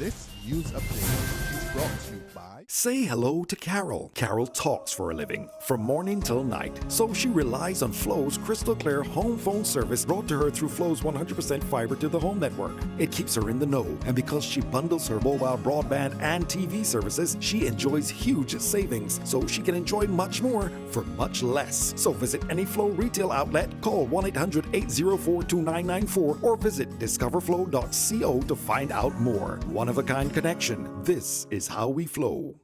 This news update is brought to you by... Say hello to Carol. Carol talks for a living, from morning till night. So she relies on Flo's crystal clear home phone service brought to her through Flo's 100% fiber to the home network. It keeps her in the know, and because she bundles her mobile broadband and TV services, she enjoys huge savings, so she can enjoy much more for much less. So visit any Flo retail outlet, call 1-800-804-2994, or visit discoverflow.co to find out more. One-of-a-kind connection. This is how we flow.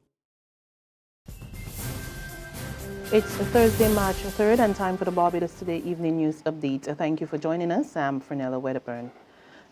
It's Thursday, March 3rd, and time for the Barbados Today Evening News Update. Thank you for joining us. I'm Fernella Wedderburn.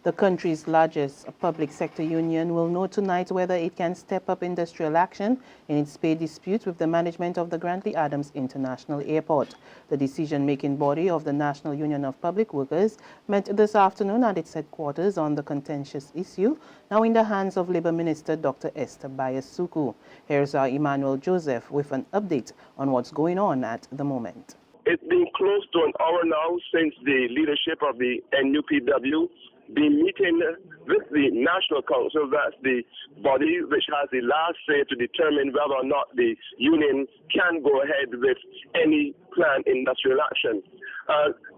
The country's largest public sector union will know tonight whether it can step up industrial action in its pay dispute with the management of the Grantley Adams International Airport. The decision-making body of the National Union of Public Workers met this afternoon at its headquarters on the contentious issue, now in the hands of Labour Minister Dr. Esther Bayasuku. Here's our Emmanuel Joseph with an update on what's going on at the moment. It's been close to an hour now since the leadership of the NUPW been meeting with the National Council. That's the body which has the last say to determine whether or not the union can go ahead with any planned industrial action.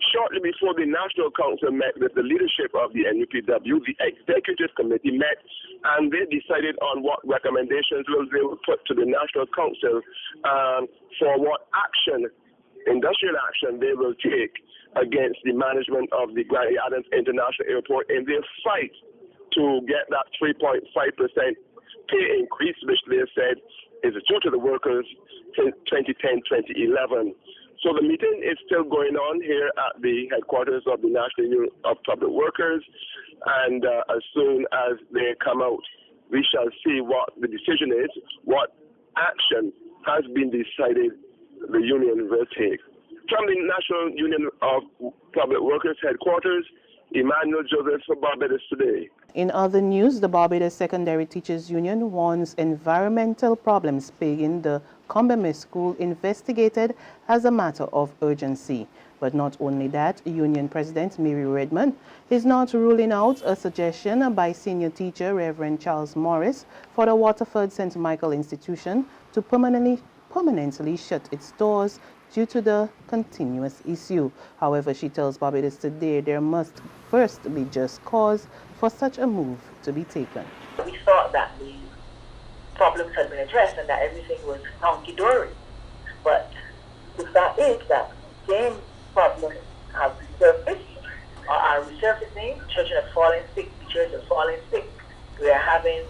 Shortly before the National Council met with the leadership of the NUPW, the Executive Committee met and they decided on what recommendations they will put to the National Council for what action, industrial action, they will take against the management of the Grantley Adams International Airport in their fight to get that 3.5% pay increase, which they said is due to the workers since 2010-2011. So the meeting is still going on here at the headquarters of the National Union of Public Workers, and as soon as they come out, we shall see what the decision is, what action has been decided the union will take. From the National Union of Public Workers headquarters, Emmanuel Joseph for Barbados Today. In other news, the Barbados Secondary Teachers Union wants environmental problems plaguing the Combermere school investigated as a matter of urgency. But not only that, Union President Mary Redmond is not ruling out a suggestion by senior teacher Reverend Charles Morris for the Waterford St. Michael Institution to permanently shut its doors due to the continuous issue. However, she tells Barbados Today there must first be just cause for such a move to be taken. We thought that the problems had been addressed and that everything was hunky-dory. But the fact is that the same problems have resurfaced or are resurfacing. Children are falling sick, teachers are falling sick. We are having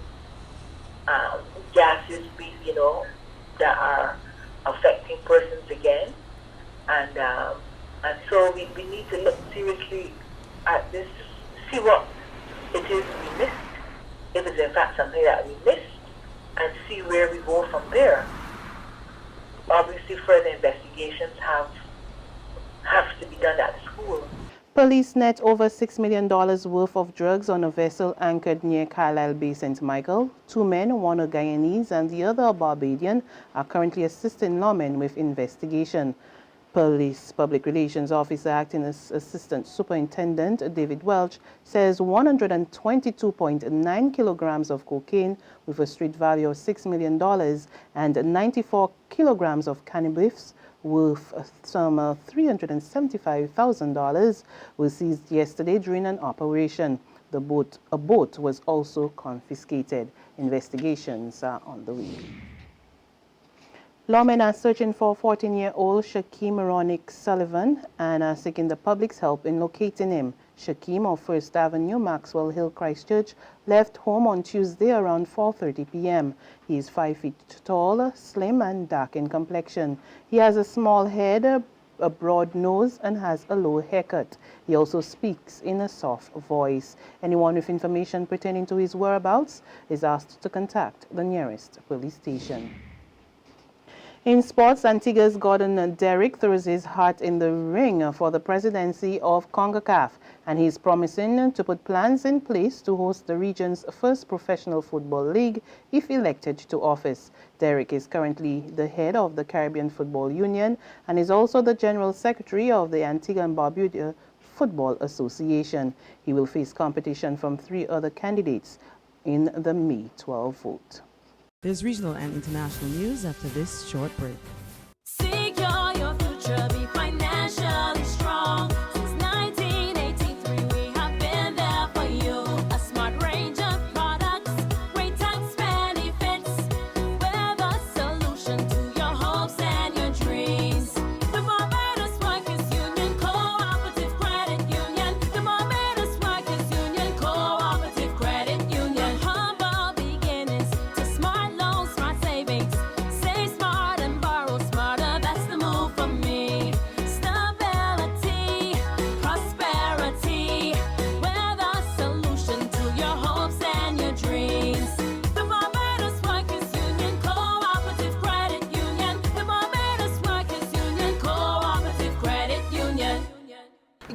gases, that are affecting persons again, and so we need to look seriously at this, see what it is we missed, if it's in fact something that we missed, and see where we go from there. Obviously, further investigations have to be done at the school. Police net over $6 million worth of drugs on a vessel anchored near Carlisle Bay, St. Michael. 2 men, one a Guyanese and the other a Barbadian, are currently assisting lawmen with investigation. Police Public Relations Officer Acting Assistant Superintendent David Welch says 122.9 kilograms of cocaine with a street value of $6 million and 94 kilograms of cannabis worth some $375,000 was seized yesterday during an operation. A boat was also confiscated. Investigations are on the way. Lawmen are searching for 14-year-old Shaquem Ronick Sullivan and are seeking the public's help in locating him. Shaquem of First Avenue, Maxwell Hill, Christchurch, left home on Tuesday around 4:30 p.m. He is 5 feet tall, slim and dark in complexion. He has a small head, a broad nose and has a low haircut. He also speaks in a soft voice. Anyone with information pertaining to his whereabouts is asked to contact the nearest police station. In sports, Antigua's Gordon Derrick throws his heart in the ring for the presidency of CONCACAF, and he is promising to put plans in place to host the region's first professional football league if elected to office. Derrick is currently the head of the Caribbean Football Union and is also the General Secretary of the Antigua and Barbuda Football Association. He will face competition from 3 other candidates, in the May 12 vote. There's regional and international news after this short break. Secure your future, be financially strong. Since 1983, we have been there for you. A smart range of products, great tax benefits. We're the solution to your hopes and your dreams. The Barbados Workers Union Cooperative Credit Union. The Barbados Workers Union Cooperative Credit Union. Humble beginnings to smart loans, smart savings. Save smart and borrow smarter. That's the move for me. Stability, prosperity. We're the solution to your hopes and your dreams. The Barbados Workers Union Cooperative Credit Union. The Barbados Workers Union Cooperative Credit Union.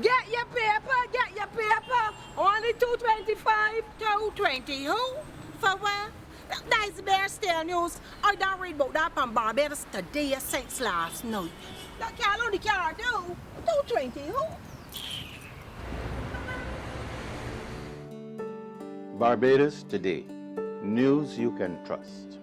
Get your paper, get your paper. Only $2.25, $2.20. Who? For what? That's BSTU news. I don't read about that on Barbados today since last night. That can't only can't do. $2.20. Who? Barbados Today. News you can trust.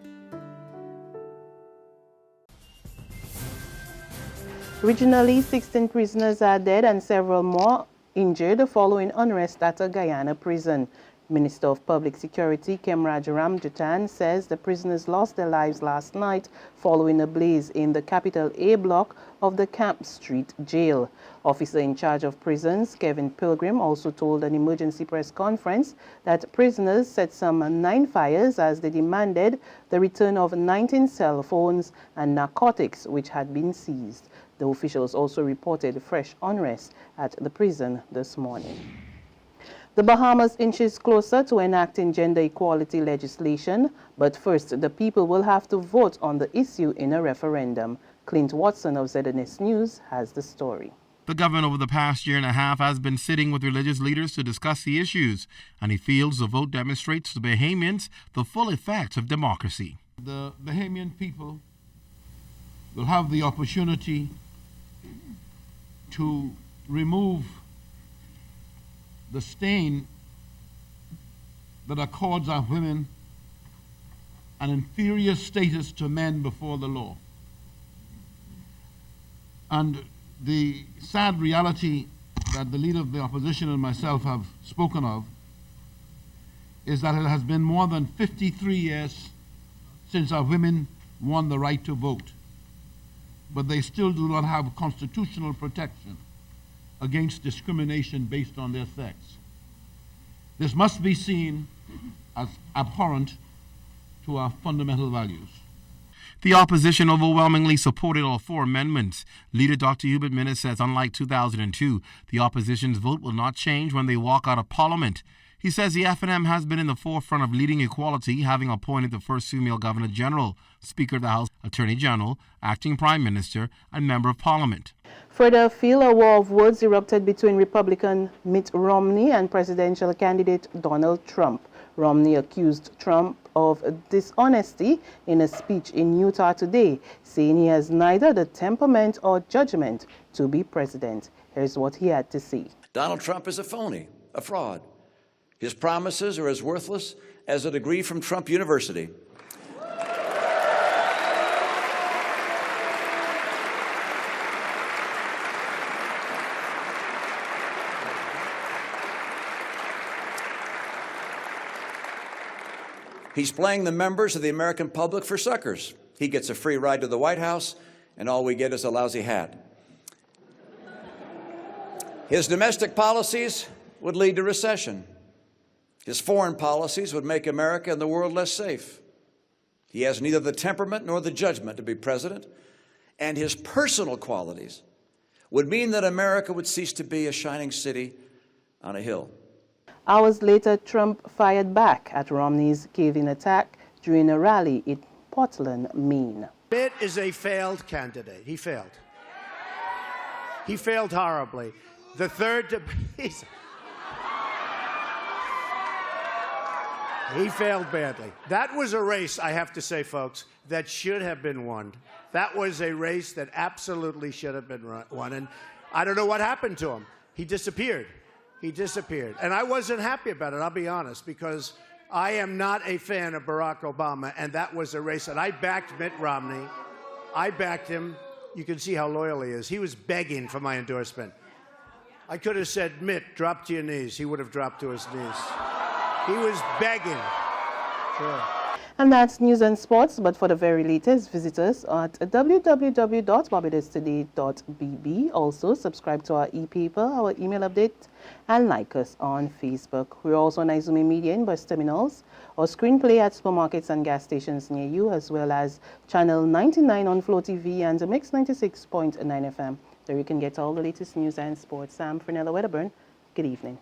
Regionally, 16 prisoners are dead and several more injured following unrest at a Guyana prison. Minister of Public Security Kemrajaram Jutan says the prisoners lost their lives last night following a blaze in the Capital A block of the Camp Street jail. Officer in charge of prisons, Kevin Pilgrim, also told an emergency press conference that prisoners set some 9 fires as they demanded the return of 19 cell phones and narcotics which had been seized. The officials also reported fresh unrest at the prison this morning. The Bahamas inches closer to enacting gender equality legislation, but first the people will have to vote on the issue in a referendum. Clint Watson of ZNS News has the story. The government over the past year and a half has been sitting with religious leaders to discuss the issues, and he feels the vote demonstrates to Bahamians the full effects of democracy. The Bahamian people will have the opportunity to remove the stain that accords our women an inferior status to men before the law. And the sad reality that the leader of the opposition and myself have spoken of is that it has been more than 53 years since our women won the right to vote, but they still do not have constitutional protection against discrimination based on their sex. This must be seen as abhorrent to our fundamental values. The opposition overwhelmingly supported all 4 amendments. Leader Dr. Hubert Minnis says unlike 2002, the opposition's vote will not change when they walk out of Parliament. He says the FNM has been in the forefront of leading equality, having appointed the first female Governor General, Speaker of the House, Attorney General, Acting Prime Minister, and Member of Parliament. Further afield, a war of words erupted between Republican Mitt Romney and presidential candidate Donald Trump. Romney accused Trump of dishonesty in a speech in Utah today, saying he has neither the temperament or judgment to be president. Here's what he had to say. Donald Trump is a phony, a fraud. His promises are as worthless as a degree from Trump University. He's playing the members of the American public for suckers. He gets a free ride to the White House, and all we get is a lousy hat. His domestic policies would lead to recession. His foreign policies would make America and the world less safe. He has neither the temperament nor the judgment to be president, and his personal qualities would mean that America would cease to be a shining city on a hill. Hours later, Trump fired back at Romney's cave-in attack during a rally in Portland, Maine. Mitt is a failed candidate. He failed. He failed horribly. The third, he failed badly. That was a race, I have to say, folks, that should have been won. That was a race that absolutely should have been won. And I don't know what happened to him. He disappeared. He disappeared. And I wasn't happy about it, I'll be honest, because I am not a fan of Barack Obama, and that was a race. And I backed Mitt Romney. I backed him. You can see how loyal he is. He was begging for my endorsement. I could have said, Mitt, drop to your knees. He would have dropped to his knees. He was begging. Sure. And that's news and sports, but for the very latest, visit us at www.barbadostoday.bb. Also, subscribe to our e-paper, our email update, and like us on Facebook. We're also on Izumi Media in bus terminals or screenplay at supermarkets and gas stations near you, as well as channel 99 on Flow TV and the Mix 96.9 FM. There you can get all the latest news and sports. I'm Fernella Wedderburn. Good evening.